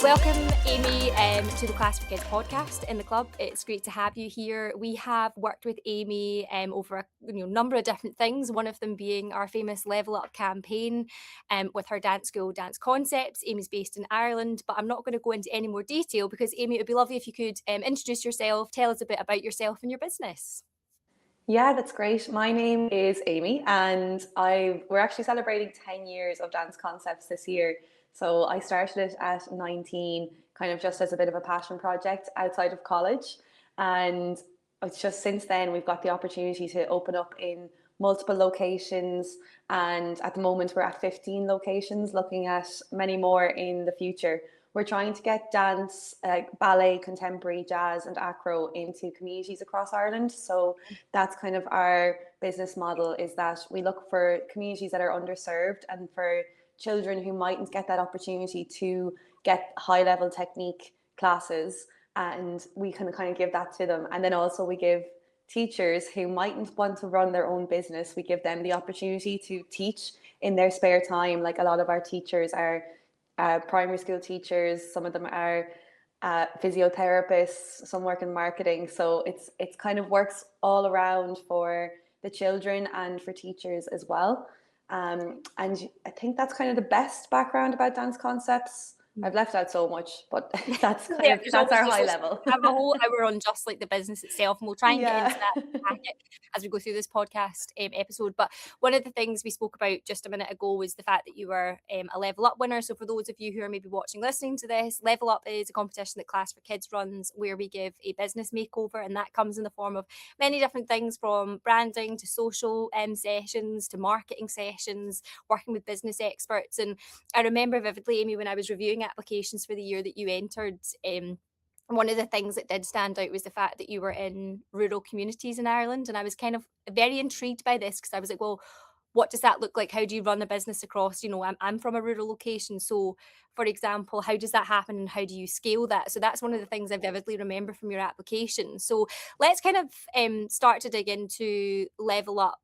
Welcome, Amy, to the Class for Kids podcast in the club. It's great to have you here. We have worked with Amy over a number of different things, one of them being our famous Level Up campaign with her dance school, Dance Concepts. Amy's based in Ireland, but I'm not going to go into any more detail because, Amy, it would be lovely if you could introduce yourself, tell us a bit about yourself and your business. Yeah, that's great. My name is Amy, and we're actually celebrating 10 years of Dance Concepts this year. So I started it at 19, kind of just as a bit of a passion project outside of college. And it's just since then we've got the opportunity to open up in multiple locations. And at the moment we're at 15 locations, looking at many more in the future. We're trying to get dance, ballet, contemporary, jazz and acro into communities across Ireland. So that's kind of our business model, is that we look for communities that are underserved and for children who mightn't get that opportunity to get high level technique classes, and we can kind of give that to them. And then also we give teachers who mightn't want to run their own business, we give them the opportunity to teach in their spare time. Like, a lot of our teachers are primary school teachers, some of them are physiotherapists, some work in marketing. So it's kind of works all around for the children and for teachers as well. And I think that's kind of the best background about Dance Concepts. I've left out so much, but that's that's our high level. Have a whole hour on just like the business itself, and we'll try and get into that as we go through this podcast episode. But one of the things we spoke about just a minute ago was the fact that you were a Level Up winner. So for those of you who are maybe watching, listening to this, Level Up is a competition that Class for Kids runs where we give a business makeover, and that comes in the form of many different things, from branding to social sessions to marketing sessions, working with business experts. And I remember vividly, Amy, when I was reviewing applications for the year that you entered, one of the things that did stand out was the fact that you were in rural communities in Ireland. And I was kind of very intrigued by this because I was like, well, what does that look like? How do you run a business across, I'm from a rural location. So for example, how does that happen and how do you scale that? So that's one of the things I vividly remember from your application. So let's kind of start to dig into Level Up,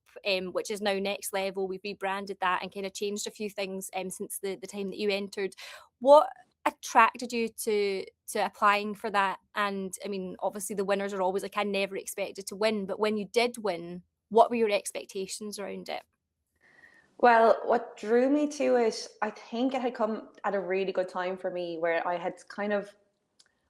which is now Next Level. We've rebranded that and kind of changed a few things since the time that you entered. What attracted you to applying for that? And I mean, obviously the winners are always like, I never expected to win, but when you did win, what were your expectations around it? Well, what drew me to it, I think it had come at a really good time for me, where I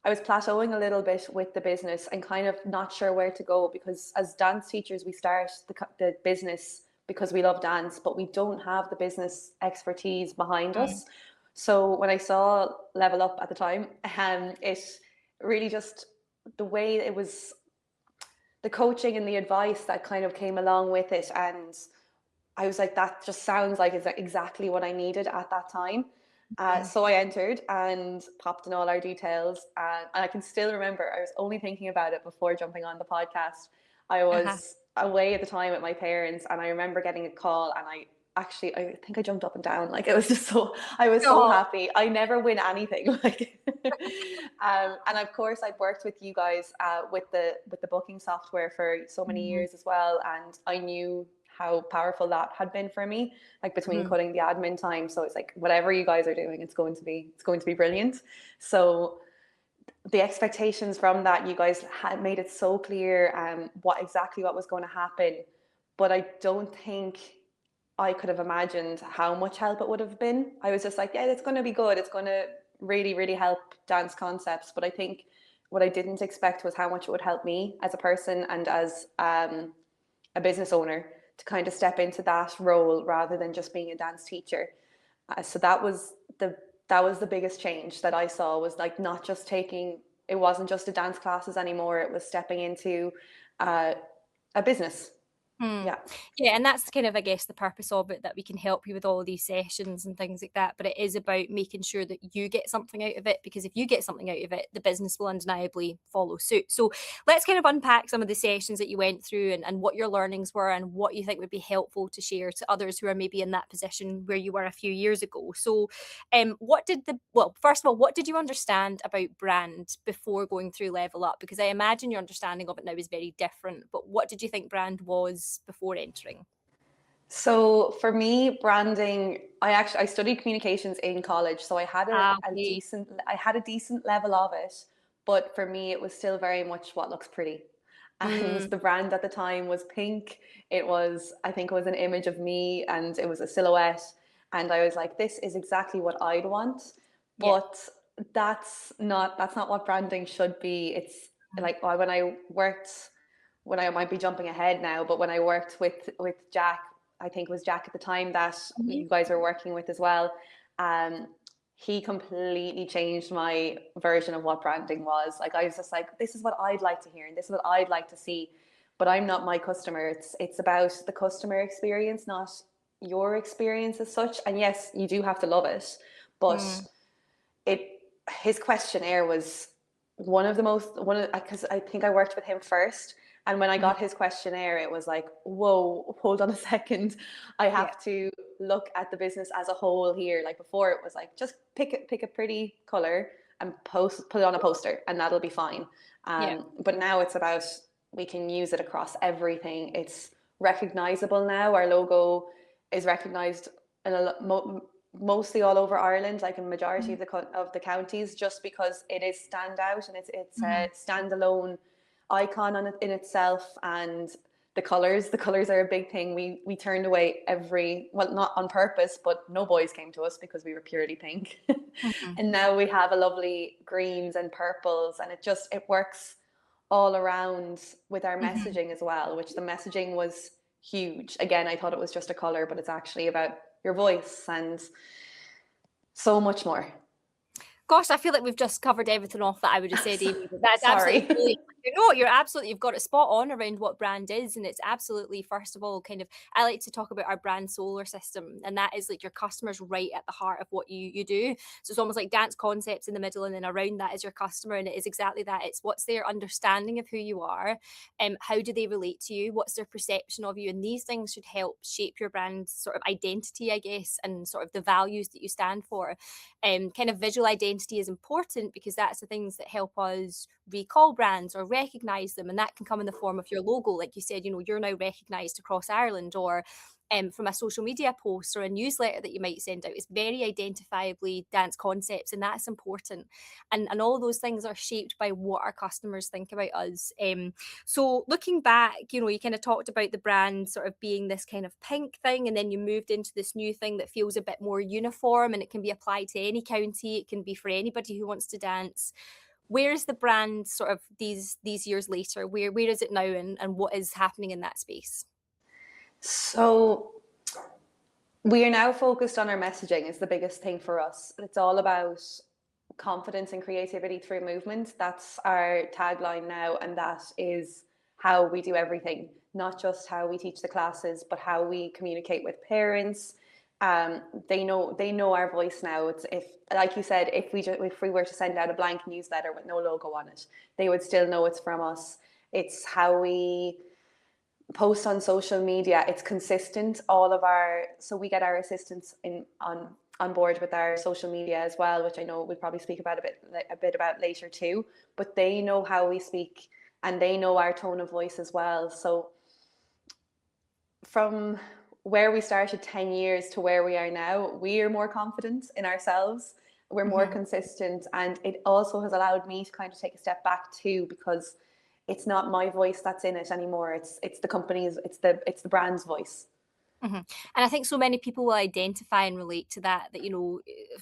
was plateauing a little bit with the business and kind of not sure where to go, because as dance teachers, we start the business because we love dance, but we don't have the business expertise behind us. So when I saw Level Up at the time, it really just, the way it was, the coaching and the advice that kind of came along with it, and I was like, that just sounds like it's exactly what I needed at that time. So I entered and popped in all our details. And I can still remember, I was only thinking about it before jumping on the podcast. I was away at the time with my parents, and I remember getting a call, and I think I jumped up and down. Like, it was just I was so happy. I never win anything. Like, and of course I'd worked with you guys with the booking software for so many years as well. And I knew how powerful that had been for me, like between cutting the admin time. So it's like, whatever you guys are doing, it's going to be brilliant. So the expectations from that, you guys had made it so clear what was going to happen. But I don't think I could have imagined how much help it would have been. I was just like, yeah, it's going to be good. It's going to really, really help Dance Concepts. But I think what I didn't expect was how much it would help me as a person and as a business owner, to kind of step into that role rather than just being a dance teacher. So that was the biggest change that I saw, was like, not just it wasn't just a dance classes anymore. It was stepping into a business. Yeah, and that's kind of, I guess, the purpose of it, that we can help you with all these sessions and things like that. But it is about making sure that you get something out of it, because if you get something out of it, the business will undeniably follow suit. So let's kind of unpack some of the sessions that you went through and what your learnings were and what you think would be helpful to share to others who are maybe in that position where you were a few years ago. So first of all, what did you understand about brand before going through Level Up? Because I imagine your understanding of it now is very different, but what did you think brand was before entering? So for me, branding, I studied communications in college, so Okay. I had a decent level of it, but for me it was still very much what looks pretty. And Mm, the brand at the time was pink. I think it was an image of me and it was a silhouette. And I was like, this is exactly what I'd want. yeah. But that's not what branding should be. It's Mm, like when I might be jumping ahead now, but when I worked with Jack, I think it was Jack at the time that mhm. you guys were working with as well. Um, he completely changed my version of what branding was. Like I was just like, this is what I'd like to hear, and this is what I'd like to see. But I'm not my customer. It's about the customer experience, not your experience as such. And yes, you do have to love it, but Mm, it his questionnaire was one of because I think I worked with him first, and when I mhm. got his questionnaire it was like, whoa, hold on a second, I Yeah. have to look at the business as a whole here. Like before it was like, just pick a pretty color and put it on a poster and that'll be fine. Yeah. But now it's about, we can use it across everything. It's recognizable now. Our logo is recognized in mostly all over Ireland, like in majority Mhm. of the counties, just because it is standout and it's a Mhm. standalone icon in itself. And the colors are a big thing. We turned away well, not on purpose, but no boys came to us because we were purely pink. Mhm. And now we have a lovely greens and purples, and it works all around with our Mhm. messaging as well, which the messaging was huge. Again, I thought it was just a color, but it's actually about your voice and so much more. Gosh, I feel like we've just covered everything off that I would have said, Amy, but that's absolutely Sorry. brilliant. You know, you've got it spot on around what brand is, and it's absolutely, first of all, kind of, I like to talk about our brand solar system, and that is like your customers right at the heart of what you do. So it's almost like dance concepts in the middle, and then around that is your customer, and it is exactly that. It's what's their understanding of who you are, how do they relate to you, what's their perception of you, and these things should help shape your brand sort of identity, I guess, and sort of the values that you stand for. Kind of visual identity is important because that's the things that help us recall brands or recognize them. And that can come in the form of your logo. Like you said, you're now recognized across Ireland, or from a social media post or a newsletter that you might send out. It's very identifiably dance concepts, and that's important. And all those things are shaped by what our customers think about us. So looking back, you kind of talked about the brand sort of being this kind of pink thing, and then you moved into this new thing that feels a bit more uniform, and it can be applied to any county. It can be for anybody who wants to dance. Where is the brand sort of these years later? Where is it now, and what is happening in that space? So we are now focused on our messaging is the biggest thing for us. It's all about confidence and creativity through movement. That's our tagline now, and that is how we do everything. Not just how we teach the classes, but how we communicate with parents. They know our voice now. It's, if, like you said, if we were to send out a blank newsletter with no logo on it, they would still know it's from us. It's how we post on social media. It's consistent. So we get our assistants on board with our social media as well, which I know we'll probably speak about a bit about later too. But they know how we speak and they know our tone of voice as well. So from where we started 10 years to where we are now, we are more confident in ourselves. We're more Mhm. consistent, and it also has allowed me to kind of take a step back too, because it's not my voice that's in it anymore. It's the company's, it's the brand's voice. Mhm. And I think so many people will identify and relate to that,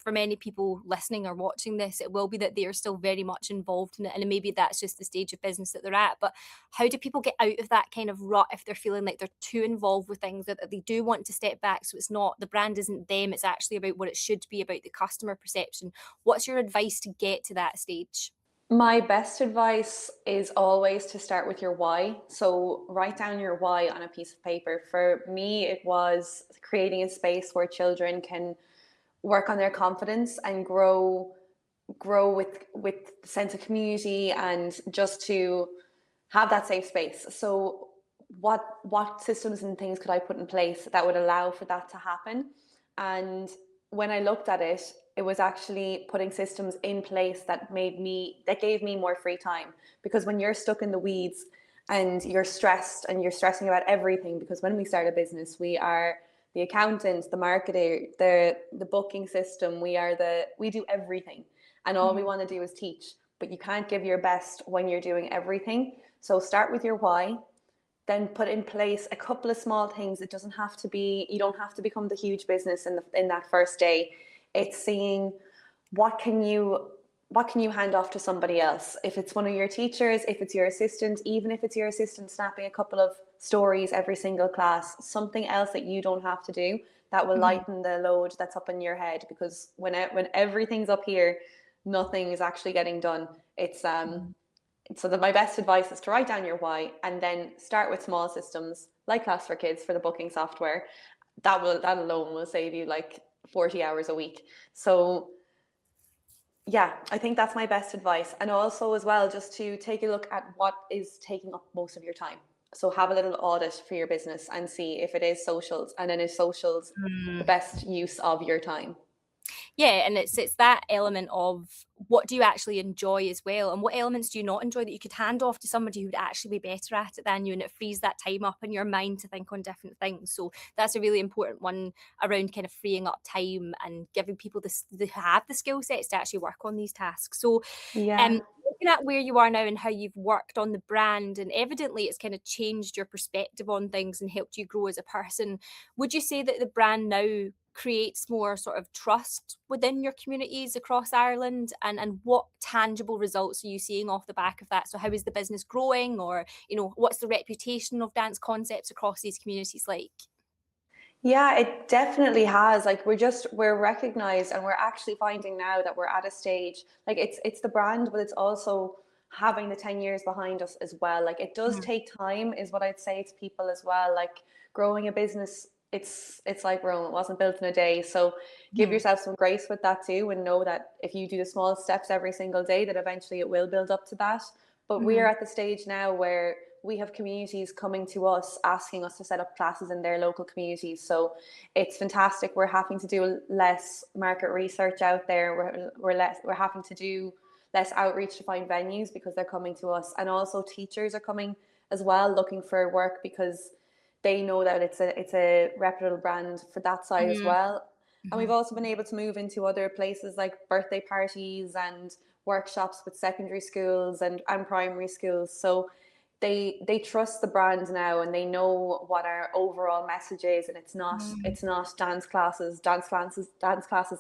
for many people listening or watching this, it will be that they are still very much involved in it. And maybe that's just the stage of business that they're at. But how do people get out of that kind of rut if they're feeling like they're too involved with things, that they do want to step back? So it's not, the brand isn't them, it's actually about what it should be, about the customer perception. What's your advice to get to that stage? My best advice is always to start with your why. So write down your why on a piece of paper. For me, it was creating a space where children can work on their confidence and grow with sense of community, and just to have that safe space. So what systems and things could I put in place that would allow for that to happen? And when I looked at it, it was actually putting systems in place that gave me more free time. Because when you're stuck in the weeds and you're stressed and you're stressing about everything, because when we start a business, we are the accountants, the marketer, the booking system, we do everything, and all we want to do is teach. But you can't give your best when you're doing everything. So start with your why, then put in place a couple of small things. It doesn't have to be, you don't have to become the huge business in that first day. It's seeing what can you hand off to somebody else. If it's one of your teachers, if it's your assistant, even if it's your assistant snapping a couple of stories every single class, something else that you don't have to do, that will lighten the load that's up in your head. Because when everything's up here, nothing is actually getting done. It's so that my best advice is to write down your why, and then start with small systems like Class for Kids for the booking software. That alone will save you like 40 hours a week. So yeah, I think that's my best advice. And also as well, just to take a look at what is taking up most of your time. So have a little audit for your business and see if it is socials, and then is socials the best use of your time. Yeah, and it's that element of what do you actually enjoy as well, and what elements do you not enjoy that you could hand off to somebody who would actually be better at it than you, and it frees that time up in your mind to think on different things. So that's a really important one around kind of freeing up time and giving people this they have the skill sets to actually work on these tasks. So Yeah. looking at where you are now and how you've worked on the brand, and evidently it's kind of changed your perspective on things and helped you grow as a person, would you say that the brand now creates more sort of trust within your communities across Ireland, and what tangible results are you seeing off the back of that? So how is the business growing, or what's the reputation of dance concepts across these communities like? Yeah, it definitely has. Like we're recognized, and we're actually finding now that we're at a stage, like it's the brand, but it's also having the 10 years behind us as well. Like it does take time, is what I'd say to people as well. Like growing a business, it's like Rome, it wasn't built in a day. So give Mhm. yourself some grace with that too, and know that if you do the small steps every single day, that eventually it will build up to that. But we are Mhm. at the stage now where we have communities coming to us asking us to set up classes in their local communities. So it's fantastic. We're having to do less market research out there. We're having to do less outreach to find venues because they're coming to us. And also teachers are coming as well, looking for work, because they know that it's a reputable brand for that side as Mhm. well. And we've Mhm. also been able to move into other places like birthday parties and workshops with secondary schools and primary schools. So they trust the brand now, and they know what our overall message is, and Mhm. it's not dance classes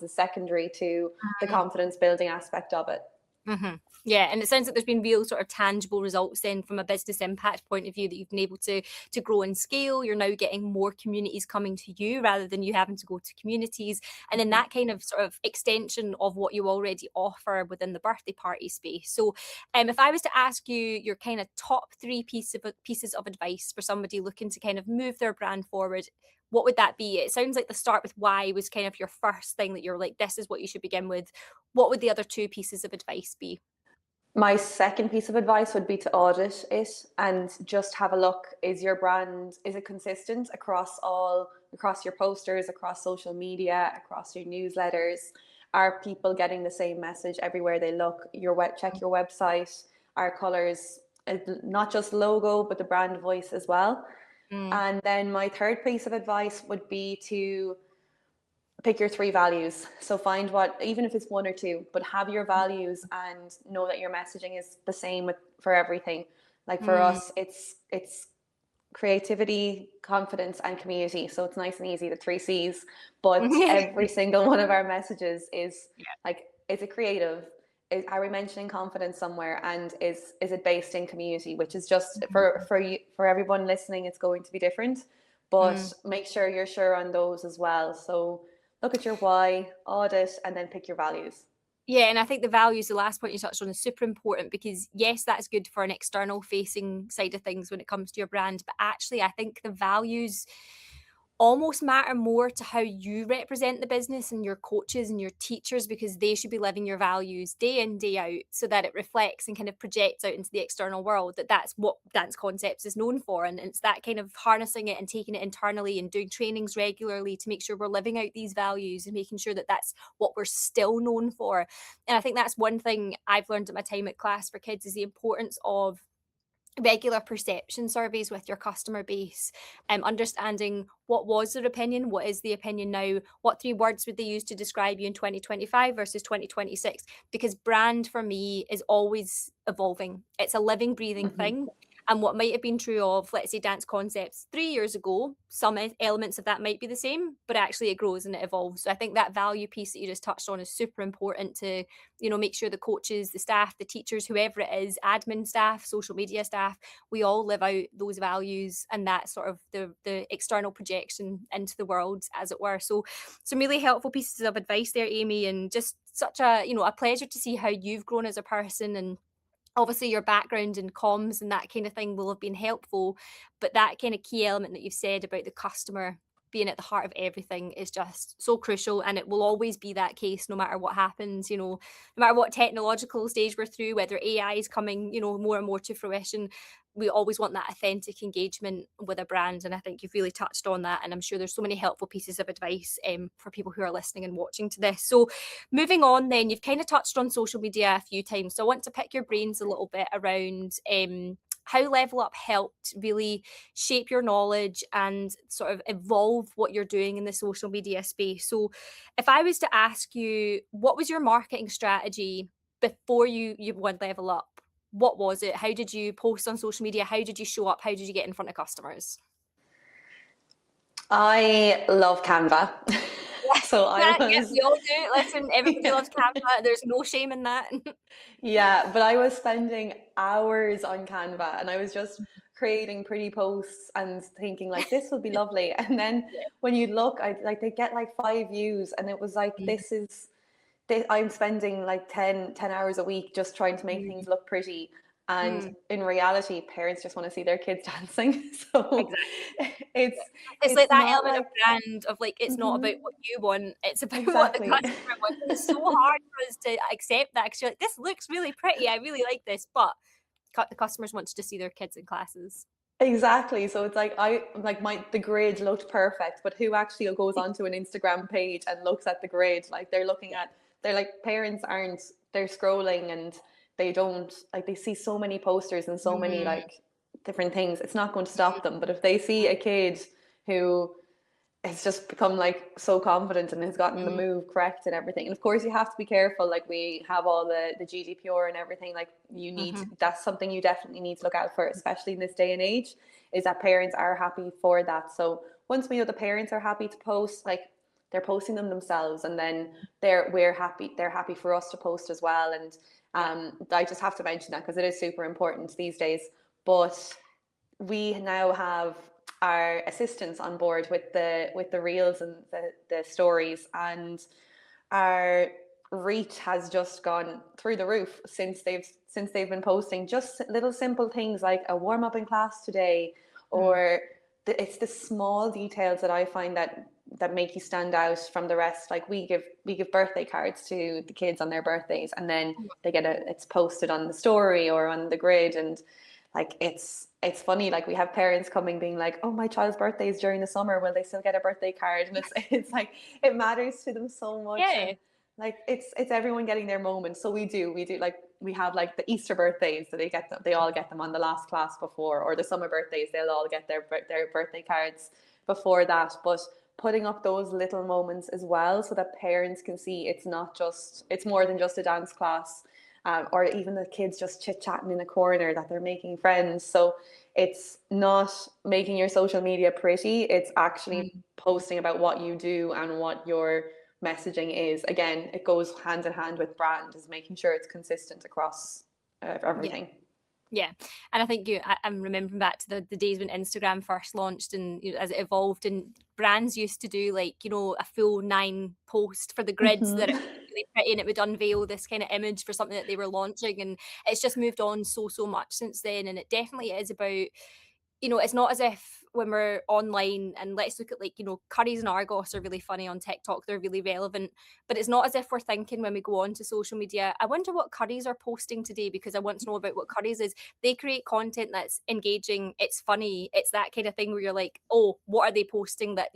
is secondary to the confidence building aspect of it. Mhm. Yeah, and it sounds like there's been real sort of tangible results then from a business impact point of view, that you've been able to grow and scale. You're now getting more communities coming to you rather than you having to go to communities. And then that kind of sort of extension of what you already offer within the birthday party space. So if I was to ask you your kind of top three pieces of advice for somebody looking to kind of move their brand forward, what would that be? It sounds like the start with why was kind of your first thing that you're like, this is what you should begin with. What would the other two pieces of advice be? My second piece of advice would be to audit it and just have a look. Is it consistent across your posters, across social media, across your newsletters? Are people getting the same message everywhere they look? Check your website, our colors, not just logo, but the brand voice as well. Mm, And then my third piece of advice would be to pick your three values. So find what, even if it's one or two, but have your values and know that your messaging is the same for everything. Like for mm. us, it's creativity, confidence, and community. So it's nice and easy, the three C's. But every single one of our messages is Yeah. like, is it creative? Are we mentioning confidence somewhere? And is it based in community? Which is just for you, for everyone listening, it's going to be different. But Mm. make sure you're sure on those as well. So look at your why, audit, and then pick your values. Yeah, and I think the values, the last point you touched on, is super important because yes, that's good for an external facing side of things when it comes to your brand, but actually I think the values almost matter more to how you represent the business and your coaches and your teachers, because they should be living your values day in day out so that it reflects and kind of projects out into the external world, that that's what dance concepts is known for. And it's that kind of harnessing it and taking it internally and doing trainings regularly to make sure we're living out these values and making sure that that's what we're still known for. And I think that's one thing I've learned at my time at Class for Kids, is the importance of regular perception surveys with your customer base, understanding what was their opinion, what is the opinion now, what 3 words would they use to describe you in 2025 versus 2026. Because brand for me is always evolving. It's a living, breathing Mhm. thing. And what might have been true of, let's say, dance concepts 3 years ago, some elements of that might be the same, but actually it grows and it evolves. So I think that value piece that you just touched on is super important to, make sure the coaches, the staff, the teachers, whoever it is, admin staff, social media staff, we all live out those values and that sort of the external projection into the world, as it were. So some really helpful pieces of advice there, Amy, and just such a pleasure to see how you've grown as a person. And obviously your background in comms and that kind of thing will have been helpful, but that kind of key element that you've said about the customer being at the heart of everything is just so crucial, and it will always be that case no matter what happens, no matter what technological stage we're through, whether AI is coming, more and more to fruition. We always want that authentic engagement with a brand, and I think you've really touched on that, and I'm sure there's so many helpful pieces of advice for people who are listening and watching to this. So moving on then, you've kind of touched on social media a few times, so I want to pick your brains a little bit around how Level Up helped really shape your knowledge and sort of evolve what you're doing in the social media space. So if I was to ask you, what was your marketing strategy before you won Level Up? What was it? How did you post on social media? How did you show up? How did you get in front of customers? I love Canva. So I Yeah, was, we all do. Listen, everybody yeah. loves Canva. There's no shame in that. Yeah, but I was spending hours on Canva and I was just creating pretty posts and thinking like this will be lovely. And then Yeah. when you look, I like they get like 5 views and it was like I'm spending like 10 hours a week just trying to make Mm, things look pretty. And mm, in reality, parents just want to see their kids dancing. So exactly. Yeah. it's It's like it's that not element of like brand of like, it's not about mhm, what you want, it's about what the exactly. customer wants. And it's so hard for us to accept that because you're like, this looks really pretty. I really like this. But the customers want to see their kids in classes. Exactly. So it's like I like my the grid looked perfect, but who actually goes onto an Instagram page and looks at the grid? Like Yeah. they're like parents aren't they're scrolling and they don't like they see so many posters and so many Mm, like different things. It's not going to stop them. But if they see a kid who has just become like so confident and has gotten the mm, move correct and everything. And of course you have to be careful. Like we have all the GDPR and everything. Like mm-hmm. that's something you definitely need to look out for, especially in this day and age, is that parents are happy for that. So once we know the parents are happy to post, like they're posting them themselves, and then they're happy for us to post as well. And Yeah. I just have to mention that because it is super important these days. But we now have our assistants on board with the reels and the stories, and our reach has just gone through the roof since they've been posting just little simple things like a warm up in class today, Mm, or it's the small details that I find that make you stand out from the rest. Like we give birthday cards to the kids on their birthdays, and then it's posted on the story or on the grid, and like it's funny, like we have parents coming being like, oh, my child's birthday is during the summer, will they still get a birthday card? And it's like it matters to them so much. yeah. And like it's everyone getting their moment. So we do like we have like the Easter birthdays, so they all get them on the last class before, or the summer birthdays, they'll all get their birthday cards before that. But putting up those little moments as well so that parents can see it's more than just a dance class, or even the kids just chit chatting in a corner, that they're making friends. So it's not making your social media pretty, it's actually Mm, posting about what you do and what your messaging is. Again, it goes hand in hand with brand, is making sure it's consistent across yeah. everything. Yeah, and I think I'm remembering back to the days when Instagram first launched, and as it evolved, and brands used to do like a full 9 post for the grids that it Mm-hmm. would be really pretty, and it would unveil this kind of image for something that they were launching, and it's just moved on so much since then, and it definitely is about it's not as if when we're online, and let's look at like, Currys and Argos are really funny on TikTok, they're really relevant, but it's not as if we're thinking when we go on to social media, I wonder what Currys are posting today because I want to know about what Currys is. They create content that's engaging, it's funny, it's that kind of thing where you're like, oh, what are they posting that,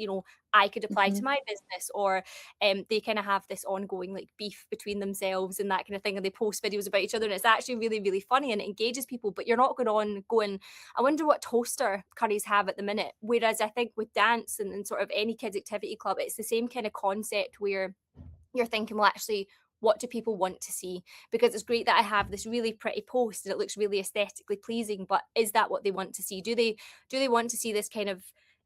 I could apply to my business, or they kind of have this ongoing like beef between themselves and that kind of thing, and they post videos about each other, and it's actually really, really funny and it engages people. But you're not going, I wonder what toaster curries have at the minute. Whereas I think with dance and sort of any kids activity club, it's the same kind of concept where you're thinking, well, actually, what do people want to see? Because it's great that I have this really pretty post and it looks really aesthetically pleasing, but is that what they want to see? Do they want to see this kind of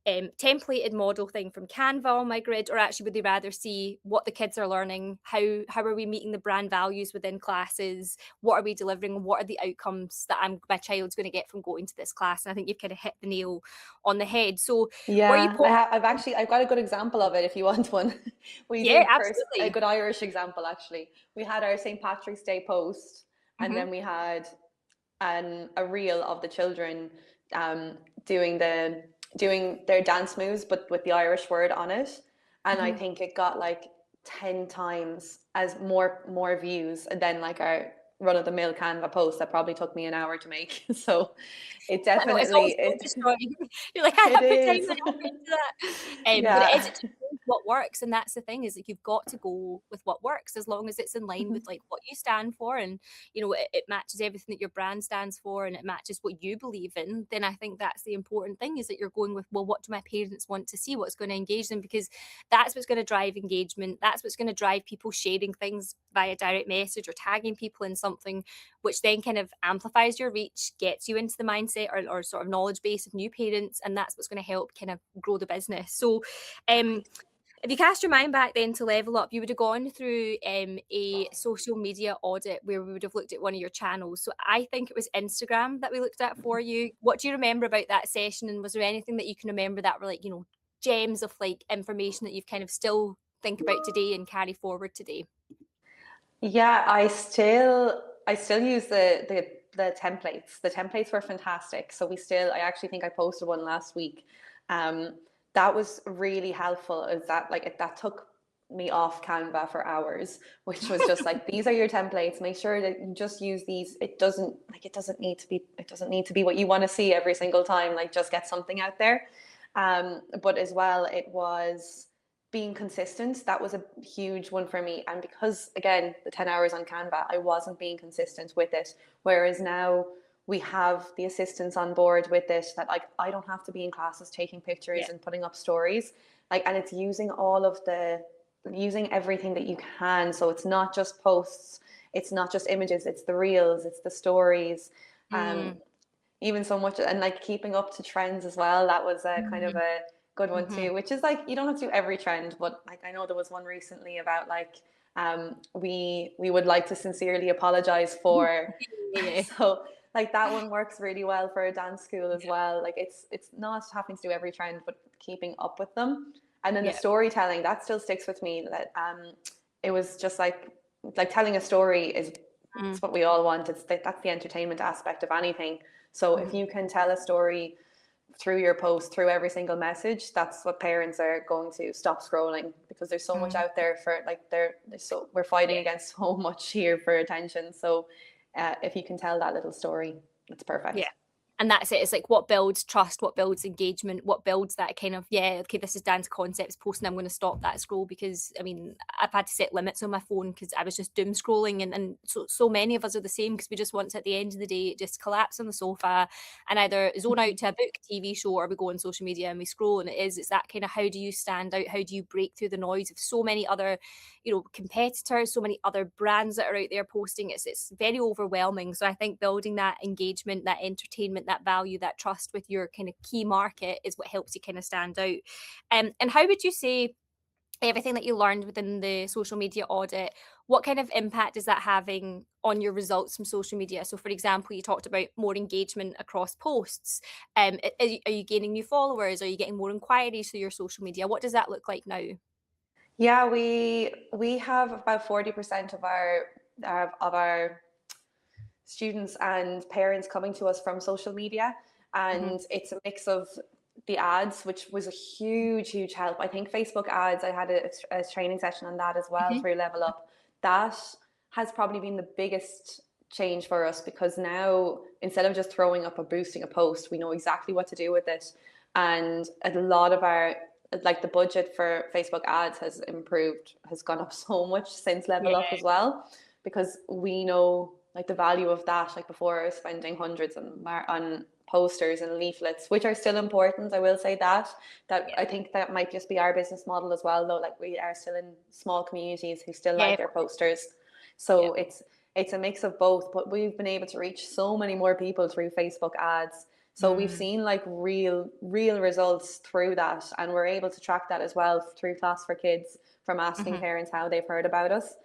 templated model thing from Canva on my grid, or actually would they rather see what the kids are learning? How are we meeting the brand values within classes? What are we delivering? What are the outcomes that my child's going to get from going to this class? And I think you've kind of hit the nail on the head. So were you Yeah, I've got a good example of it if you want one. We Yeah, did first a absolutely. good Irish example actually. We had our St. Patrick's Day post, and Hmm. then we had a reel of the children um, doing their dance moves, but with the Irish word on it. And I Hmm. think it got like 10 times as more views than like our run of the mill Canva post that probably took me an hour to make. So it I know it's always definitely soul destroying. You're like, I it have put time is. and effort into that. But it is, Yeah. it's just what works, and that's the thing, is like you've got to go with what works as long as it's in line with like what you stand for, and it matches everything that your brand stands for, and it matches what you believe in. Then I think that's the important thing, is that you're going with, well, what do my parents want to see? What's going to engage them? Because that's what's going to drive engagement. That's what's going to drive people sharing things via direct message or tagging people in something, which then kind of amplifies your reach, gets you into the mindset or sort of knowledge base of new parents, and that's what's going to help kind of grow the business. So if you cast your mind back then to Level Up, you would have gone through a social media audit where we would have looked at one of your channels. So I think it was Instagram that we looked at for you. What do you remember about that session? And was there anything that you can remember that were like, gems of like information that you've kind of still think about today and carry forward today? Yeah, I still use the templates. The templates were fantastic. So I actually think I posted one last week. Um, that was really helpful. Is that like that took me off Canva for hours, which was just like, these are your templates. Make sure that you just use these. It doesn't need to be what you want to see every single time. Like, just get something out there. But as well, it was being consistent. That was a huge one for me. And because, again, the 10 hours on Canva, I wasn't being consistent with it. Whereas now we have the assistants on board with it, that like I don't have to be in classes taking pictures Yeah. and putting up stories. Like, and it's using everything that you can. So it's not just posts, it's not just images, it's the reels, it's the stories. Um, Mm, even so much, and like keeping up to trends as well. That was a kind of mm, a good one mhm. too, which is like, you don't have to do every trend, but like I know there was one recently about like we would like to sincerely apologize for. Yeah. So like that one works really well for a dance school as well. Like it's not having to do every trend, but keeping up with them. And then the Yeah. storytelling, that still sticks with me. That it was just like telling a story is, Mm, it's what we all want. That's the entertainment aspect of anything. So if mhm, you can tell a story through your post, through every single message, that's what parents are going to stop scrolling, because there's so much mm. out there for like we're fighting Yeah. against so much here for attention. So if you can tell that little story, it's Yeah. perfect. And that's it. It's like what builds trust, what builds engagement, what builds that kind of, yeah, okay, this is Dance Concepts post and I'm going to stop that scroll. Because I mean, I've had to set limits on my phone because I was just doom scrolling, and so many of us are the same, because we just want to, at the end of the day, just collapse on the sofa and either zone out to a book, TV show, or we go on social media and we scroll. And it's that kind of, how do you stand out? How do you break through the noise of so many other, competitors, so many other brands that are out there posting? It's very overwhelming. So I think building that engagement, that entertainment, that value, that trust with your kind of key market is what helps you kind of stand out. And how would you say everything that you learned within the social media audit, what kind of impact is that having on your results from social media? So for example, you talked about more engagement across posts. Are you gaining new followers? Are you getting more inquiries through your social media? What does that look like now? Yeah, we have about 40% of our students and parents coming to us from social media, Hmm. and it's a mix of the ads, which was a huge help. I think Facebook ads, I had a training session on that as well Hmm. through Level Up. That has probably been the biggest change for us, because now instead of just throwing up or boosting a post, we know exactly what to do with it. And a lot of our like the budget for Facebook ads has gone up so much since Level Up as well, because we know like the value of that. Like before I was spending hundreds on posters and leaflets, which are still important. I will say that I think that might just be our business model as well, though. Like we are still in small communities who still like their posters. So it's a mix of both, but we've been able to reach so many more people through Facebook ads. So we've seen like real results through that, and we're able to track that as well through Class for Kids, from asking parents how they've heard about us.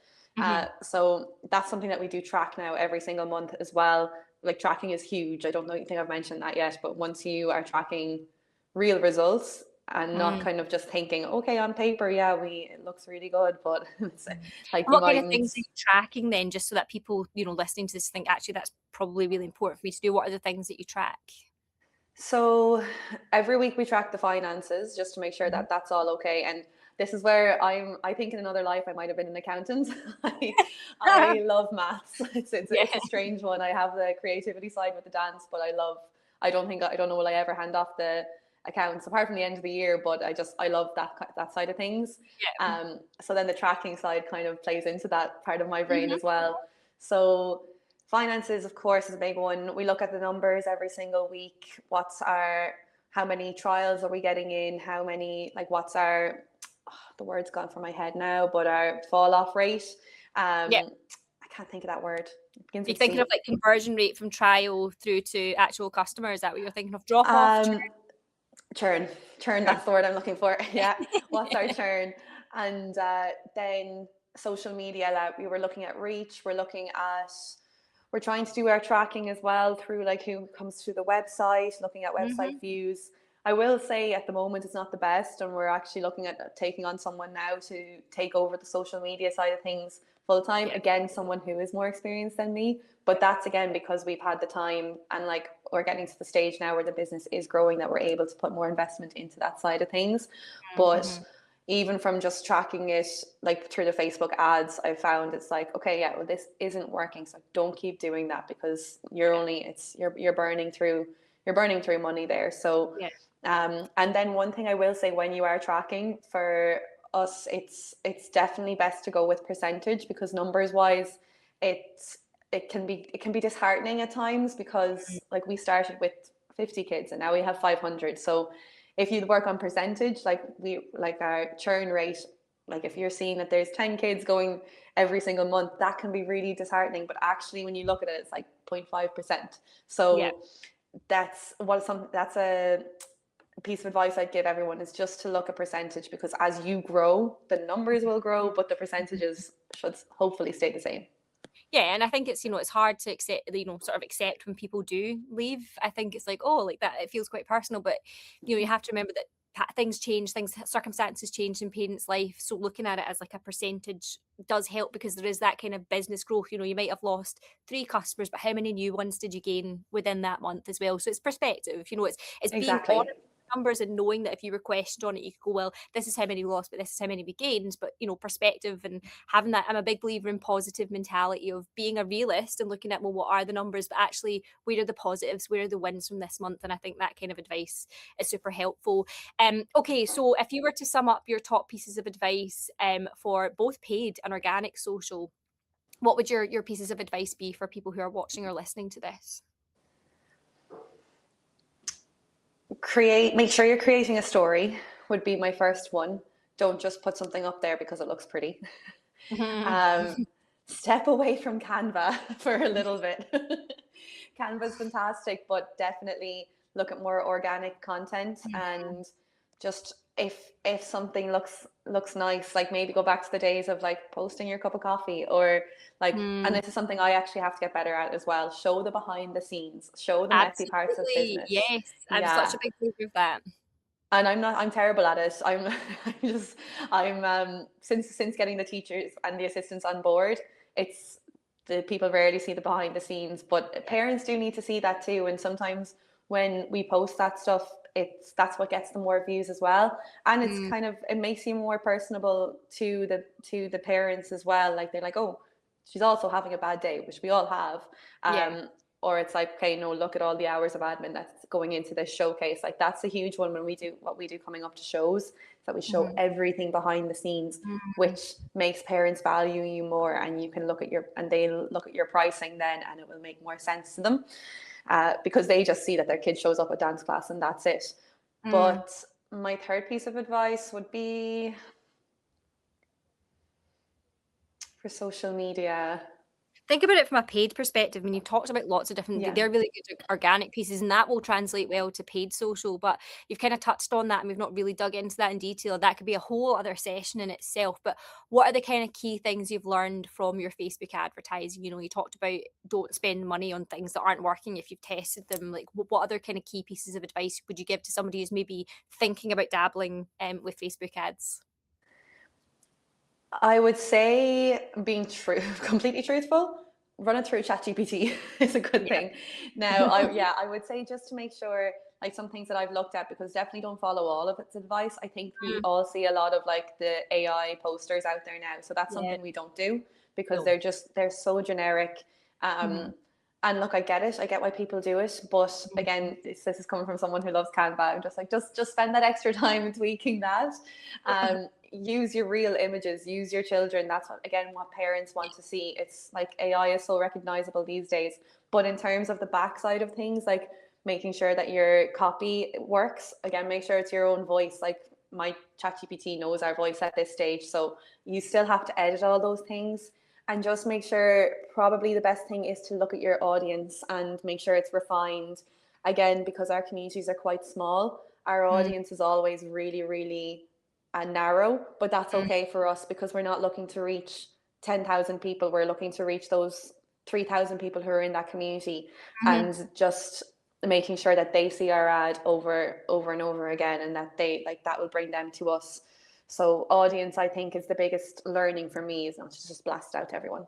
So that's something that we do track now every single month as well. Like tracking is huge. I don't think I've mentioned that yet, but once you are tracking real results and not kind of just thinking, okay, on paper, it looks really good, but it's like what kind of things are you tracking then, just so that people, you know, listening to this think actually that's probably really important for me to do? What are the things that you track? So every week we track the finances just to make sure that that's all okay. And this is where I think in another life I might have been an accountant. I love maths. It's a strange one. I have the creativity side with the dance, but I don't know will I ever hand off the accounts apart from the end of the year, but I love that side of things. So then the tracking side kind of plays into that part of my brain as well. So finances, of course, is a big one. We look at the numbers every single week. How many trials are we getting in? How many, like, what's our, the word's gone from my head now, but our fall off rate. I can't think of that word. You're thinking of like conversion rate from trial through to actual customer. Is that what you're thinking of? Drop off? Churn. That's the word I'm looking for. Yeah. What's our churn? And then social media, that we were looking at reach. We're trying to do our tracking as well through like who comes to the website, looking at website views. I will say at the moment it's not the best, and we're actually looking at taking on someone now to take over the social media side of things full time. Again, someone who is more experienced than me, but that's again because we've had the time, and like we're getting to the stage now where the business is growing, that we're able to put more investment into that side of things. But even from just tracking it like through the Facebook ads, I found it's like, okay, well, this isn't working, so don't keep doing that, because you're burning through money there. So and then one thing I will say, when you are tracking, for us it's definitely best to go with percentage, because numbers wise it can be disheartening at times, because like we started with 50 kids and now we have 500. So if you work on percentage, like our churn rate, like if you're seeing that there's 10 kids going every single month, that can be really disheartening. But actually, when you look at it, it's like 0.5%. So that's a piece of advice I'd give everyone, is just to look at percentage, because as you grow, the numbers will grow, but the percentages should hopefully stay the same. Yeah, and I think it's, you know, it's hard to accept, you know, sort of accept when people do leave. I think it's like, oh, like that, it feels quite personal, but you know, you have to remember that things change, circumstances change in parents' life. So looking at it as like a percentage does help, because there is that kind of business growth. You know, you might have lost 3 customers, but how many new ones did you gain within that month as well? So it's perspective. You know, it's being honest numbers, and knowing that if you were questioned on it, you could go, well, this is how many we lost, but this is how many we gained. But you know, perspective and having that, I'm a big believer in positive mentality of being a realist and looking at, well, what are the numbers, but actually where are the positives, where are the wins from this month? And I think that kind of advice is super helpful. Okay, so if you were to sum up your top pieces of advice for both paid and organic social, what would your pieces of advice be for people who are watching or listening to this? Make sure you're creating a story would be my first one. Don't just put something up there because it looks pretty. Step away from Canva for a little bit. Canva's fantastic, but definitely look at more organic content. And just if something looks nice, like maybe go back to the days of like posting your cup of coffee, or like, and this is something I actually have to get better at as well. Show the behind the scenes, show the messy parts of business. Yes, I'm such a big believer of that. And I'm terrible at it. Since getting the teachers and the assistants on board, it's the people rarely see the behind the scenes, but parents do need to see that too. And sometimes when we post that stuff, that's what gets them more views as well. And it's kind of, it makes you more personable to the parents as well. Like they're like, oh, she's also having a bad day, which we all have. or it's like, okay, no, look at all the hours of admin that's going into this showcase. Like that's a huge one when we do what we do coming up to shows, that we show everything behind the scenes, which makes parents value you more, and you can look at they'll look at your pricing then, and it will make more sense to them, because they just see that their kid shows up at dance class and that's it. But my third piece of advice would be for social media. Think about it from a paid perspective. I mean, you've talked about lots of different, they're really good organic pieces, and that will translate well to paid social, but you've kind of touched on that and we've not really dug into that in detail. That could be a whole other session in itself. But what are the kind of key things you've learned from your Facebook advertising? You know, you talked about don't spend money on things that aren't working if you've tested them. Like, what other kind of key pieces of advice would you give to somebody who's maybe thinking about dabbling with Facebook ads? I would say being completely truthful, run it through ChatGPT is a good thing. Now, I would say just to make sure, like some things that I've looked at, because definitely don't follow all of its advice. I think we all see a lot of like the AI posters out there now. So that's something we don't do, because they're so generic. And look, I get it. I get why people do it. But again, this is coming from someone who loves Canva. I'm just like, just spend that extra time tweaking that. Use your real images, use your children. That's what parents want to see. It's like AI is so recognizable these days. But in terms of the backside of things, like making sure that your copy works, again, make sure it's your own voice. Like my ChatGPT knows our voice at this stage. So you still have to edit all those things. And just make sure, probably the best thing is to look at your audience and make sure it's refined. Again, because our communities are quite small, our audience is always really, really narrow, but that's okay for us, because we're not looking to reach 10,000 people. We're looking to reach those 3,000 people who are in that community, and just making sure that they see our ad over and over again, and that that will bring them to us. So audience, I think, is the biggest learning for me, is not to just blast out to everyone.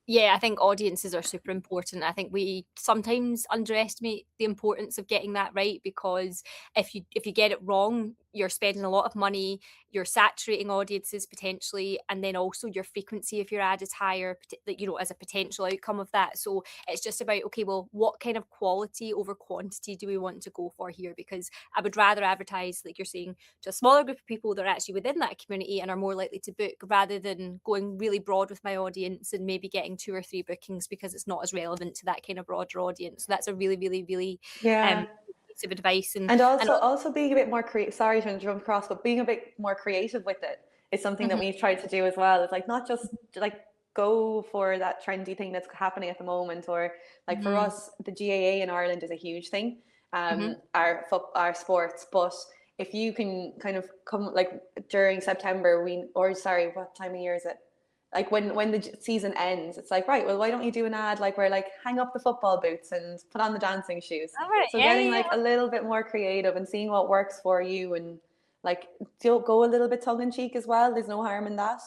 Yeah, I think audiences are super important. I think we sometimes underestimate the importance of getting that right, because if you get it wrong, you're spending a lot of money, you're saturating audiences potentially, and then also your frequency of your ad is higher, you know, as a potential outcome of that. So it's just about, okay, well, what kind of quality over quantity do we want to go for here? Because I would rather advertise, like you're saying, to a smaller group of people that are actually within that community and are more likely to book, rather than going really broad with my audience and maybe getting 2 or 3 bookings because it's not as relevant to that kind of broader audience. So that's a really, really, really Yeah. piece of advice. And also being a bit more creative. Sorry to jump across, but being a bit more creative with it is something that we've tried to do as well. It's like not just like go for that trendy thing that's happening at the moment, or like for us, the GAA in Ireland is a huge thing. Our sports, but if you can kind of come like during September, what time of year is it? Like when the season ends, it's like, right, well, why don't you do an ad like where like hang up the football boots and put on the dancing shoes? all right, So getting like a little bit more creative and seeing what works for you, and like don't go a little bit tongue in cheek as well. There's no harm in that.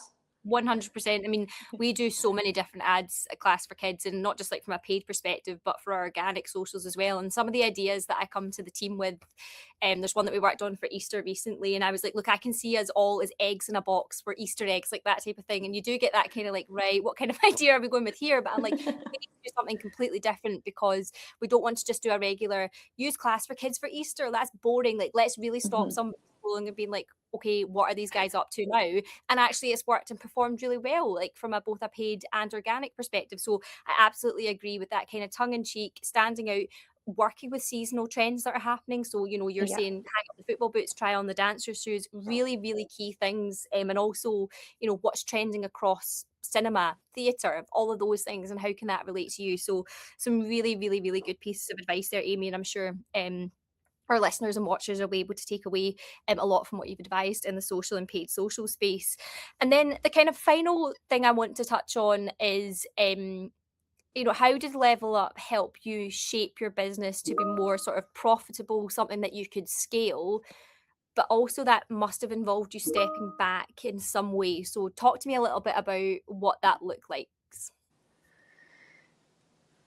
100%. I mean, we do so many different ads at Class for Kids, and not just like from a paid perspective, but for our organic socials as well. And some of the ideas that I come to the team with, there's one that we worked on for Easter recently, and I was like, look, I can see us all as eggs in a box for Easter eggs, like that type of thing. And you do get that kind of like, right, what kind of idea are we going with here? But I'm like, we need to do something completely different, because we don't want to just do a regular use Class for Kids for Easter. That's boring. Like, let's really stop some scrolling and being like, okay, what are these guys up to now? And actually it's worked and performed really well, like from both a paid and organic perspective. So I absolutely agree with that kind of tongue-in-cheek, standing out, working with seasonal trends that are happening. So, you know, you're saying hang up the football boots, try on the dancer shoes, really, really key things. And also, you know, what's trending across cinema, theatre, all of those things, and how can that relate to you? So some really, really, really good pieces of advice there, Amy, and I'm sure our listeners and watchers will be able to take away a lot from what you've advised in the social and paid social space. And then the kind of final thing I want to touch on is, you know, how did Level Up help you shape your business to be more sort of profitable, something that you could scale, but also that must have involved you stepping back in some way. So talk to me a little bit about what that looked like.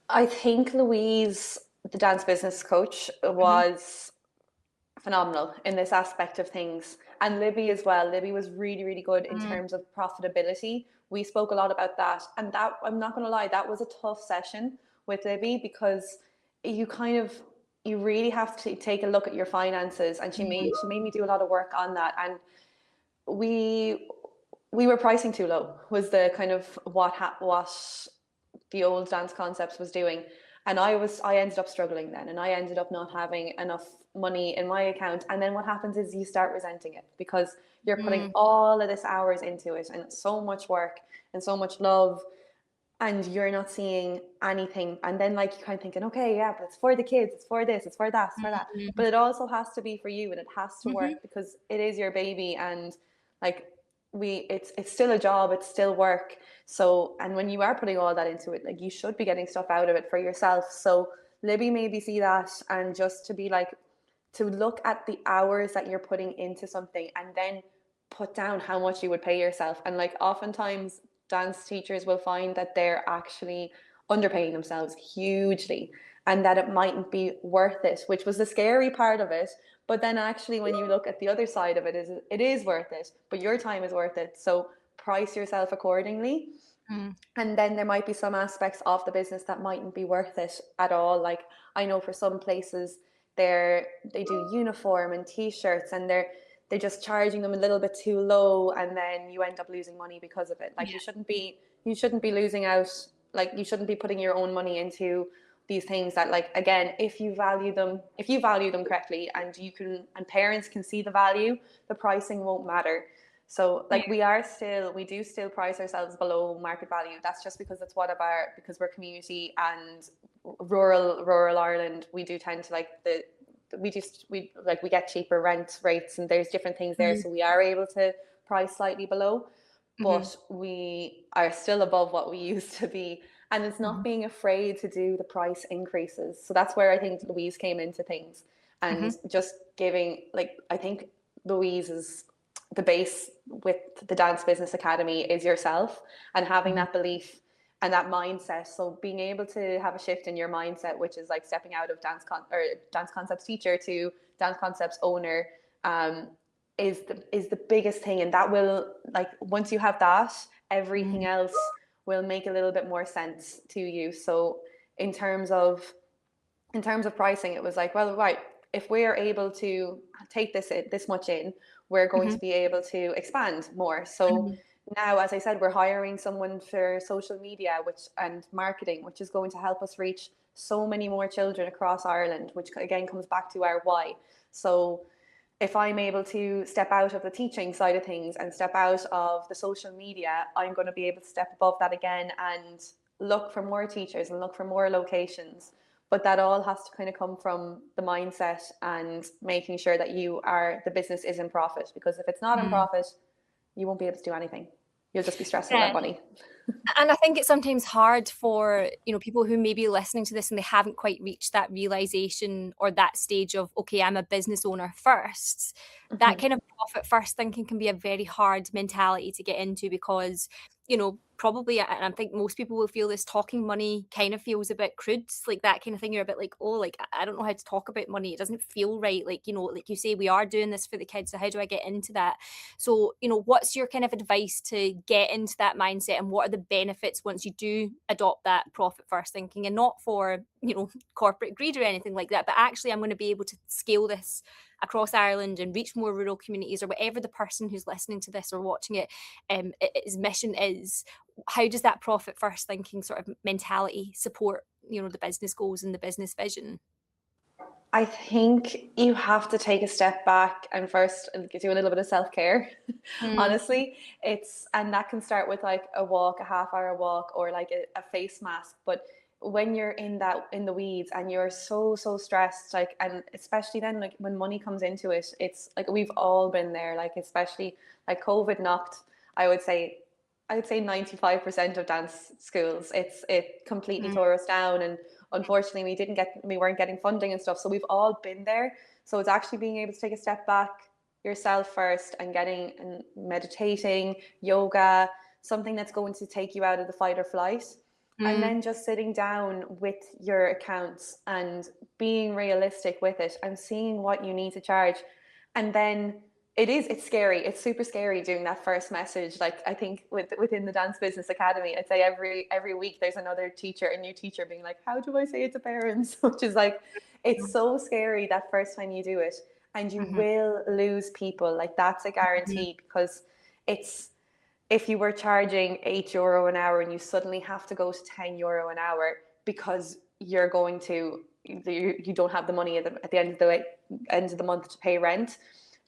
I think Louise, the dance business coach, was phenomenal in this aspect of things. And Libby as well. Libby was really, really good in terms of profitability. We spoke a lot about that. And that, I'm not going to lie, that was a tough session. with Libby, because you really have to take a look at your finances, and she made me do a lot of work on that. And we were pricing too low, was the kind of what the old Dance Concepts was doing. And I ended up struggling then, and I ended up not having enough money in my account. And then what happens is you start resenting it, because you're putting all of this hours into it, and so much work and so much love, and you're not seeing anything. And then like, you're kind of thinking, okay, yeah, but it's for the kids, it's for this, it's for that, it's for that. But it also has to be for you, and it has to work, because it is your baby. And like, it's still a job, it's still work. So, and when you are putting all that into it, like, you should be getting stuff out of it for yourself. So Libby maybe see that, and just to be like, to look at the hours that you're putting into something, and then put down how much you would pay yourself. And like, oftentimes dance teachers will find that they're actually underpaying themselves hugely, and that it mightn't be worth it, which was the scary part of it. But then actually, when you look at the other side of it, it is worth it, but your time is worth it. So price yourself accordingly. And then there might be some aspects of the business that mightn't be worth it at all. Like, I know for some places, they do uniform and t-shirts, and they're just charging them a little bit too low, and then you end up losing money because of it. Like, you shouldn't be losing out. Like, you shouldn't be putting your own money into these things that, like, again, if you value them correctly, and parents can see the value, the pricing won't matter. So like, we do still price ourselves below market value. That's just because it's because we're community and rural Ireland. We do tend to like we get cheaper rent rates, and there's different things there. So we are able to price slightly below, but we are still above what we used to be. And it's not being afraid to do the price increases. So that's where I think Louise came into things, and just giving, like, I think Louise is the base with the Dance Business Academy is yourself, and having that belief and that mindset. So being able to have a shift in your mindset, which is like stepping out of Dance Concepts teacher to Dance Concepts owner, is the biggest thing. And that will, like, once you have that, everything else will make a little bit more sense to you. So in terms of pricing, it was like, well, right, if we are able to take this much in, we're going to be able to expand more. So now, as I said, we're hiring someone for social media and marketing, which is going to help us reach so many more children across Ireland, which again comes back to our why. So if I'm able to step out of the teaching side of things and step out of the social media, I'm going to be able to step above that again and look for more teachers and look for more locations. But that all has to kind of come from the mindset and making sure that the business is in profit. Because if it's not in profit, you won't be able to do anything. You'll just be stressing about money. And I think it's sometimes hard for, people who may be listening to this and they haven't quite reached that realization or that stage of, okay, I'm a business owner first. That kind of profit first thinking can be a very hard mentality to get into, because, probably, and I think most people will feel this, talking money kind of feels a bit crude, like that kind of thing. You're a bit like, oh, like, I don't know how to talk about money. It doesn't feel right. Like, like you say, we are doing this for the kids. So how do I get into that? So, what's your kind of advice to get into that mindset, and what are the benefits once you do adopt that profit first thinking? And not for, corporate greed or anything like that, but actually, I'm going to be able to scale this across Ireland and reach more rural communities, or whatever the person who's listening to this or watching it, his mission is. How does that profit first thinking sort of mentality support, the business goals and the business vision? I think you have to take a step back and first do a little bit of self-care. Honestly, and that can start with like a walk, a half-hour walk, or like a face mask. But when you're in the weeds and you're so stressed, like, and especially then, like, when money comes into it, it's like, we've all been there. Like, especially like COVID knocked, I would say 95% of dance schools. It completely tore us down, and unfortunately we weren't getting funding and stuff. So we've all been there. So it's actually being able to take a step back yourself first, and getting and meditating, yoga, something that's going to take you out of the fight or flight. And then just sitting down with your accounts and being realistic with it and seeing what you need to charge. And then It's scary. It's super scary doing that first message. Like I think within the Dance Business Academy, I'd say every week there's another teacher, a new teacher being like, how do I say it to parents? Which is like, it's so scary that first time you do it, and you Mm-hmm. will lose people. Like that's a guarantee, because it's, if you were charging €8 an hour and you suddenly have to go to €10 an hour because you're going to, you don't have the money at the end of the month to pay rent,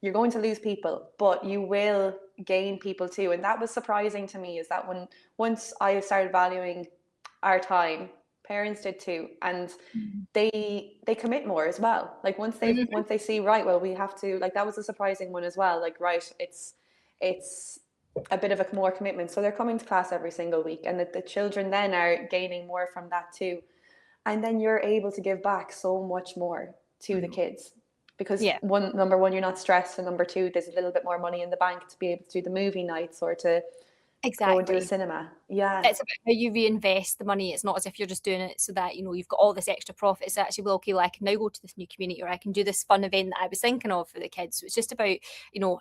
you're going to lose people, but you will gain people too. And that was surprising to me, is that once I started valuing our time, parents did too, and they commit more as well. Like once they see, right, well, we have to, like, that was a surprising one as well. Like, right, it's a bit of a more commitment. So they're coming to class every single week, and the children then are gaining more from that too. And then you're able to give back so much more to the kids, because Yeah. number one, you're not stressed, and number two, there's a little bit more money in the bank to be able to do the movie nights or to go and do a Exactly. cinema. Yeah. It's about how you reinvest the money. It's not as if you're just doing it so that, you know, you've got all this extra profit. It's actually, well, okay, well, I can now go to this new community, or I can do this fun event that I was thinking of for the kids. So it's just about, you know,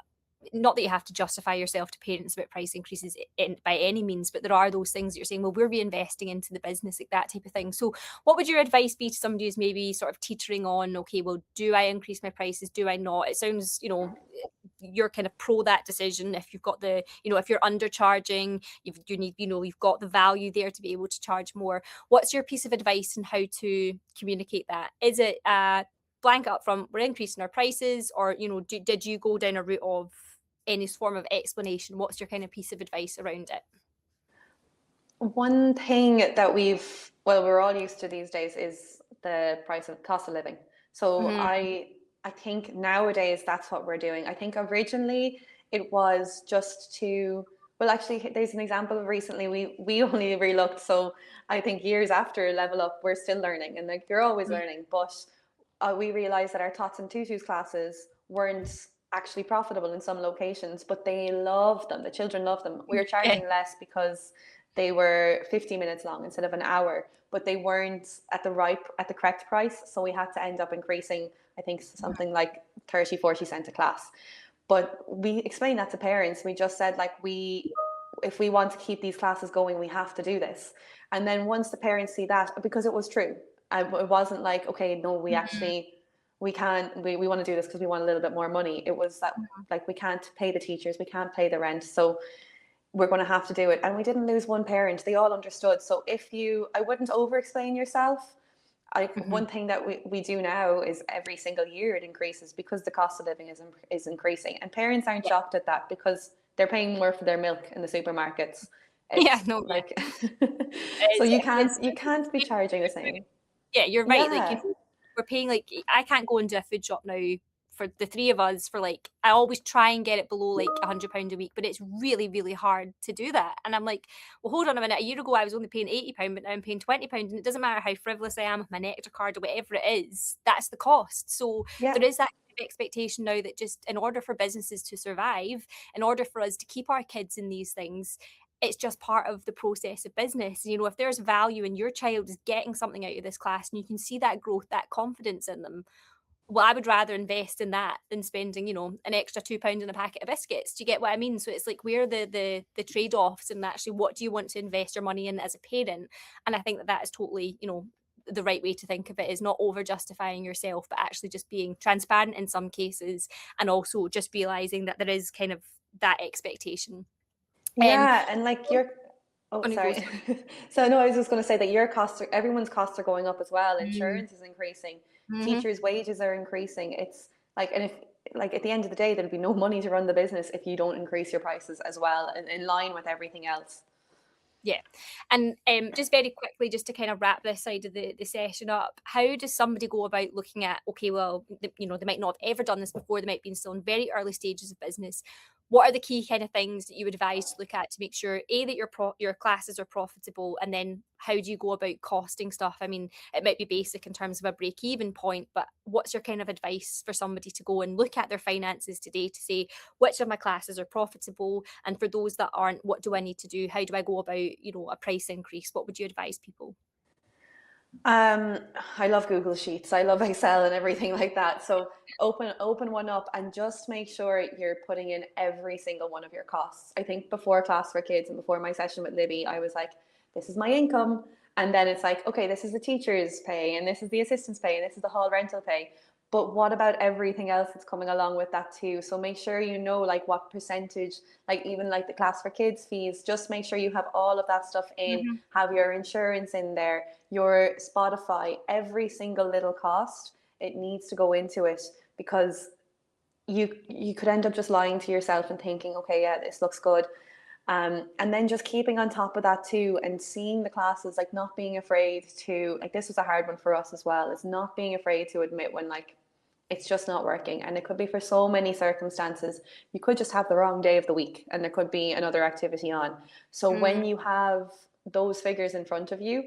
not that you have to justify yourself to parents about price increases by any means, but there are those things that you're saying, well, we're reinvesting into the business, like that type of thing. So what would your advice be to somebody who's maybe sort of teetering on, okay, well, do I increase my prices? Do I not? It sounds, you know, you're kind of pro that decision. If you've got the, you know, if you're undercharging, you need, you know, you've got the value there to be able to charge more. What's your piece of advice on how to communicate that? Is it blanket up front, we're increasing our prices, or, you know, did you go down a route of any form of explanation? What's your kind of piece of advice around it? One thing that we're all used to these days is the cost of living. So Mm-hmm. I think nowadays that's what we're doing. I think originally it was just to, well, actually, there's an example of recently, we only relooked. So I think years after Level Up, we're still learning, and like you're always learning. But we realized that our Tots and Tutus classes weren't actually profitable in some locations, but they loved them. The children loved them. We were Yeah. charging less because they were 50 minutes long instead of an hour, but they weren't at the correct price. So we had to end up increasing, I think, something like 30, 40 cents a class. But we explained that to parents. We just said, like, if we want to keep these classes going, we have to do this. And then once the parents see that, because it was true, it wasn't like, okay, no, we actually, we can't, we want to do this because we want a little bit more money. It was that, like, we can't pay the teachers, we can't pay the rent, so we're going to have to do it. And we didn't lose one parent. They all understood. So I wouldn't over explain yourself. One thing that we do now is every single year it increases, because the cost of living is increasing, and parents aren't shocked at that, because they're paying more for their milk in the supermarkets. Yeah, It's no, yeah. like, so you can't be charging the same. Yeah, you're right. Like, you Yeah. know, we're paying, like, I can't go into a food shop now for the three of us for, like, I always try and get it below like £100 a week, but it's really, really hard to do that. And I'm like, well, hold on a minute. A year ago I was only paying £80, but now I'm paying £20, and it doesn't matter how frivolous I am with my Nectar card or whatever it is, that's the cost. So Yeah. there is that kind of expectation now that just in order for businesses to survive, in order for us to keep our kids in these things, it's just part of the process of business. You know, if there's value and your child is getting something out of this class and you can see that growth, that confidence in them, well, I would rather invest in that than spending, you know, an extra £2 in a packet of biscuits. Do you get what I mean? So it's like, where are the trade-offs, and actually what do you want to invest your money in as a parent? And I think that that is totally, you know, the right way to think of it, is not over justifying yourself, but actually just being transparent in some cases, and also just realizing that there is kind of that expectation. Um, Yeah. And like oh, on your goes. sorry. So no, I was just going to say that everyone's costs are going up as well. Mm, Insurance is increasing. mhm. Teachers' wages are increasing. It's like, and if, like, at the end of the day, there'll be no money to run the business if you don't increase your prices as well, and in line with everything else. Yeah. And just very quickly, just to kind of wrap this side of the session up, how does somebody go about looking at, okay, well, you know, they might not have ever done this before, they might be still in very early stages of business. What are the key kind of things that you would advise to look at to make sure, A, that your classes are profitable, and then how do you go about costing stuff? I mean, it might be basic in terms of a break-even point, but what's your kind of advice for somebody to go and look at their finances today to say, which of my classes are profitable, and for those that aren't, what do I need to do? How do I go about, you know, a price increase? What would you advise people? I love Google Sheets. I love Excel and everything like that. So open one up and just make sure you're putting in every single one of your costs. I think before Class for Kids and before my session with Libby, I was like, this is my income. And then it's like, okay, this is the teacher's pay and this is the assistant's pay and this is the hall rental pay. But what about everything else that's coming along with that too? So make sure you know like what percentage, like even like the Class for Kids fees, just make sure you have all of that stuff in, Mm-hmm. have your insurance in there, your Spotify, every single little cost, it needs to go into it, because you could end up just lying to yourself and thinking, okay, yeah, this looks good. And then just keeping on top of that too, and seeing the classes, like not being afraid to, like this was a hard one for us as well, is not being afraid to admit when like it's just not working. And it could be for so many circumstances. You could just have the wrong day of the week and there could be another activity on. So when you have those figures in front of you,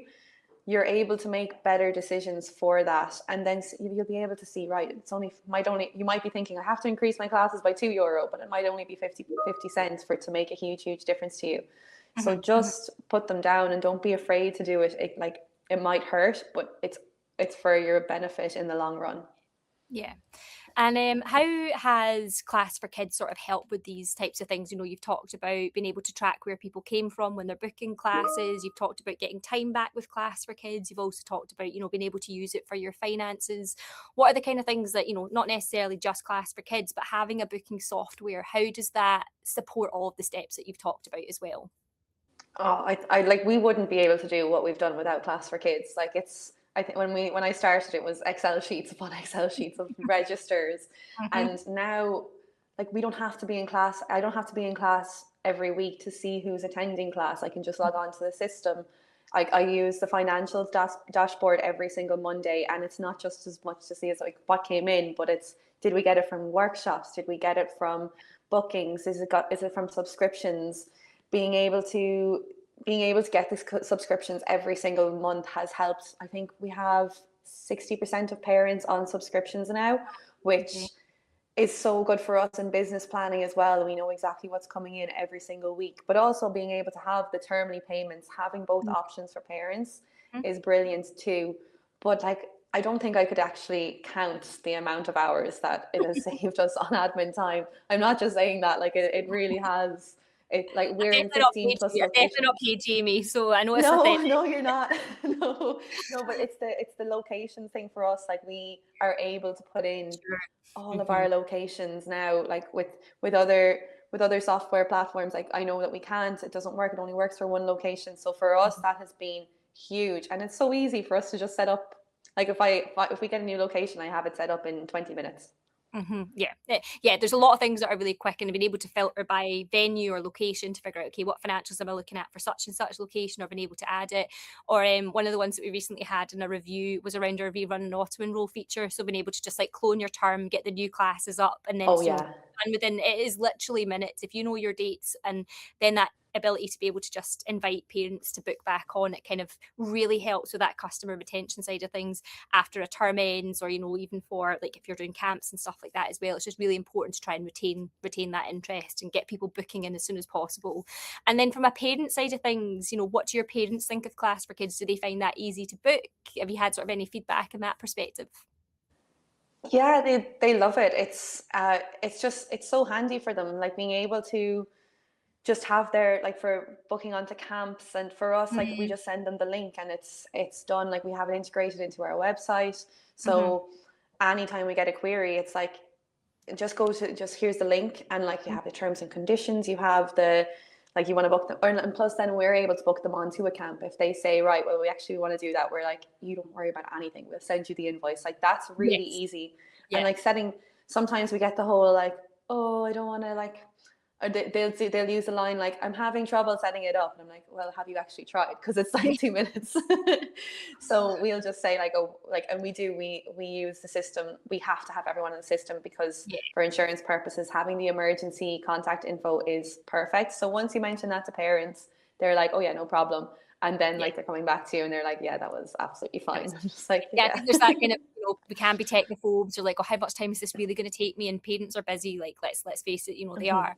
you're able to make better decisions for that. And then you'll be able to see, right, you might be thinking, I have to increase my classes by €2, but it might only be 50 cents for it to make a huge difference to you. So Mm-hmm. just put them down and don't be afraid to do it. It might hurt, but it's for your benefit in the long run. Yeah. And how has Class for Kids sort of helped with these types of things? You know, you've talked about being able to track where people came from when they're booking classes. You've talked about getting time back with Class for Kids. You've also talked about, you know, being able to use it for your finances. What are the kind of things that, you know, not necessarily just Class for Kids, but having a booking software, how does that support all of the steps that you've talked about as well? Oh, I like we wouldn't be able to do what we've done without Class for Kids. Like I think when I started, it was Excel sheets upon Excel sheets of registers, Mm-hmm. and now like we don't have to be in class. I don't have to be in class every week to see who's attending class. I can just log on to the system. I use the financials dashboard every single Monday, and it's not just as much to see as like what came in, but it's, did we get it from workshops? Did we get it from bookings? Is it from subscriptions? Being able to get these subscriptions every single month has helped. I think we have 60% of parents on subscriptions now, Okay. which is so good for us in business planning as well. We know exactly what's coming in every single week, but also being able to have the termly payments, having both options for parents is brilliant too. But like, I don't think I could actually count the amount of hours that it has saved us on admin time. I'm not just saying that, like it really has. It, like I'm we're in definitely not 15 paid. plus You're definitely not locations. paid, Jamie. So I know it's a No, thing. no, you're not. No, no, but it's the location thing for us. Like we are able to put in Sure. all of Mm-hmm. our locations now, like with other software platforms. Like I know that we can't, it doesn't work, it only works for one location. So for us that has been huge, and it's so easy for us to just set up. Like if we get a new location, I have it set up in 20 minutes. Mm-hmm. Yeah. Yeah. There's a lot of things that are really quick, and being able to filter by venue or location to figure out, okay, what financials am I looking at for such and such location, or being able to add it. Or one of the ones that we recently had in a review was around our rerun and auto enroll feature. So being able to just like clone your term, get the new classes up, and then Oh you know, yeah. and within it is literally minutes if you know your dates, and then that ability to be able to just invite parents to book back on it kind of really helps with that customer retention side of things after a term ends, or you know, even for like if you're doing camps and stuff like that as well. It's just really important to try and retain that interest and get people booking in as soon as possible. And then from a parent side of things, you know, what do your parents think of Class for Kids? Do they find that easy to book? Have you had sort of any feedback in that perspective? Yeah, they love it. It's so handy for them, like being able to just have their, like for booking onto camps, and for us, like we Mm-hmm. just send them the link and it's done. Like we have it integrated into our website. Mm-hmm. So anytime we get a query, it's like just go to, just here's the link, and like you have the terms and conditions, you have the, like you want to book them, and plus then we're able to book them onto a camp. If they say, right, well, we actually want to do that, we're like, you don't worry about anything, we'll send you the invoice. Like that's really Yes. easy. And Yeah. like setting, sometimes we get the whole like, oh, I don't want to like, or they'll use a line like, I'm having trouble setting it up, and I'm like, well, have you actually tried? Because it's like 2 minutes. So we'll just say like, oh, like, and we use the system. We have to have everyone in the system because Yeah. for insurance purposes, having the emergency contact info is perfect. So once you mention that to parents, they're like, oh yeah, no problem. And then Yeah. like they're coming back to you and they're like, yeah, that was absolutely fine. That's I'm just like, yeah, I yeah. think there's that kind of you know, we can be technophobes, or like, oh, how much time is this really going to take me? And parents are busy, like, let's face it, you know, they are.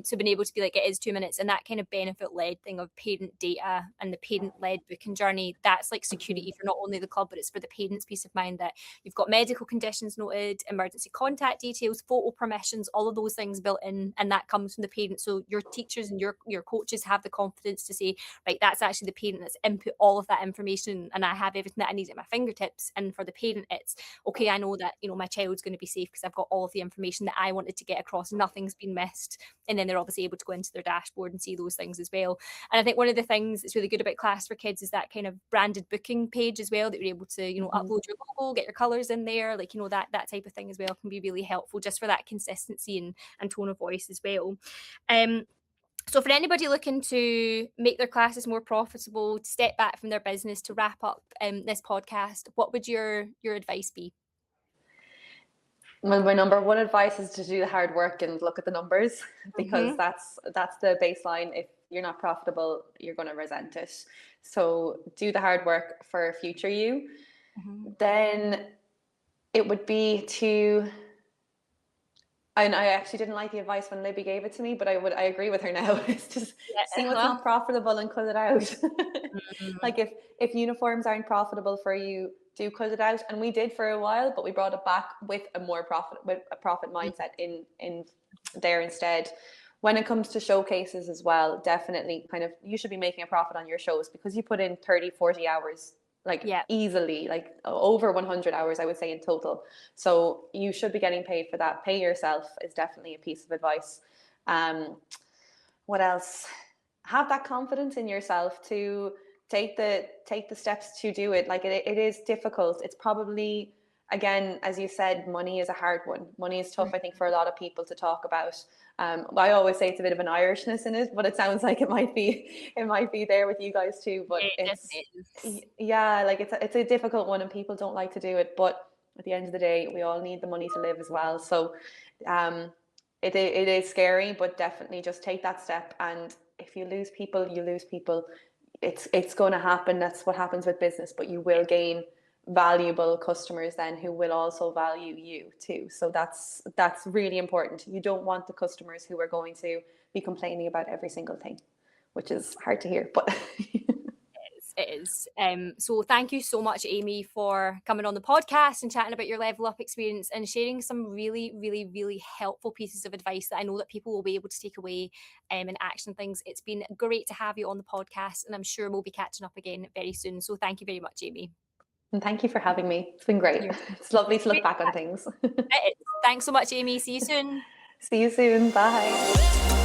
So being able to be like, it is 2 minutes, and that kind of benefit led thing of parent data and the parent led booking journey, that's like security for not only the club, but it's for the parents' peace of mind that you've got medical conditions noted, emergency contact details, photo permissions, all of those things built in, and that comes from the parent. So your teachers and your coaches have the confidence to say, right, that's actually the parent that's input all of that information, and I have everything that I need at my fingertips. And for the parent, it's okay, I know that, you know, my child's going to be safe because I've got all of the information that I wanted to get across, nothing's been missed. And then they're obviously able to go into their dashboard and see those things as well. And I think one of the things that's really good about Class for Kids is that kind of branded booking page as well, that you're able to, you know, upload your logo, get your colours in there, like, you know, that type of thing as well can be really helpful just for that consistency and tone of voice as well. So for anybody looking to make their classes more profitable, to step back from their business, to wrap up this podcast, what would your advice be? Well, my number one advice is to do the hard work and look at the numbers, because that's the baseline. If you're not profitable, you're going to resent it. So do the hard work for future you. Then it would be to, and I actually didn't like the advice when Libby gave it to me, but I agree with her now. It's just see what's not profitable and cut it out. Like if uniforms aren't profitable for you, do cut it out. And we did for a while, but we brought it back with a profit mindset in there instead. When it comes to showcases as well, definitely kind of, you should be making a profit on your shows because you put in 30, 40 hours, like easily, like over 100 hours, I would say in total. So you should be getting paid for that. Pay yourself is definitely a piece of advice. What else? Have that confidence in yourself to take the steps to do it. Like it is difficult. It's probably, again, as you said, money is a hard one. Money is tough, I think, for a lot of people to talk about. I always say it's a bit of an Irishness in it, but it sounds like it might be there with you guys too. But it's a difficult one, and people don't like to do it. But at the end of the day, we all need the money to live as well. So it is scary, but definitely just take that step. And if you lose people, you lose people. It's going to happen. That's what happens with business. But you will gain valuable customers then who will also value you too. So that's really important. You don't want the customers who are going to be complaining about every single thing, which is hard to hear, but it is. So thank you so much, Amy, for coming on the podcast and chatting about your level up experience and sharing some really, really, really helpful pieces of advice that I know that people will be able to take away and action things. It's been great to have you on the podcast, and I'm sure we'll be catching up again very soon. So thank you very much, Amy. And thank you for having me. It's been great. It's lovely to look back on things. Thanks so much, Amy. See you soon. See you soon. Bye.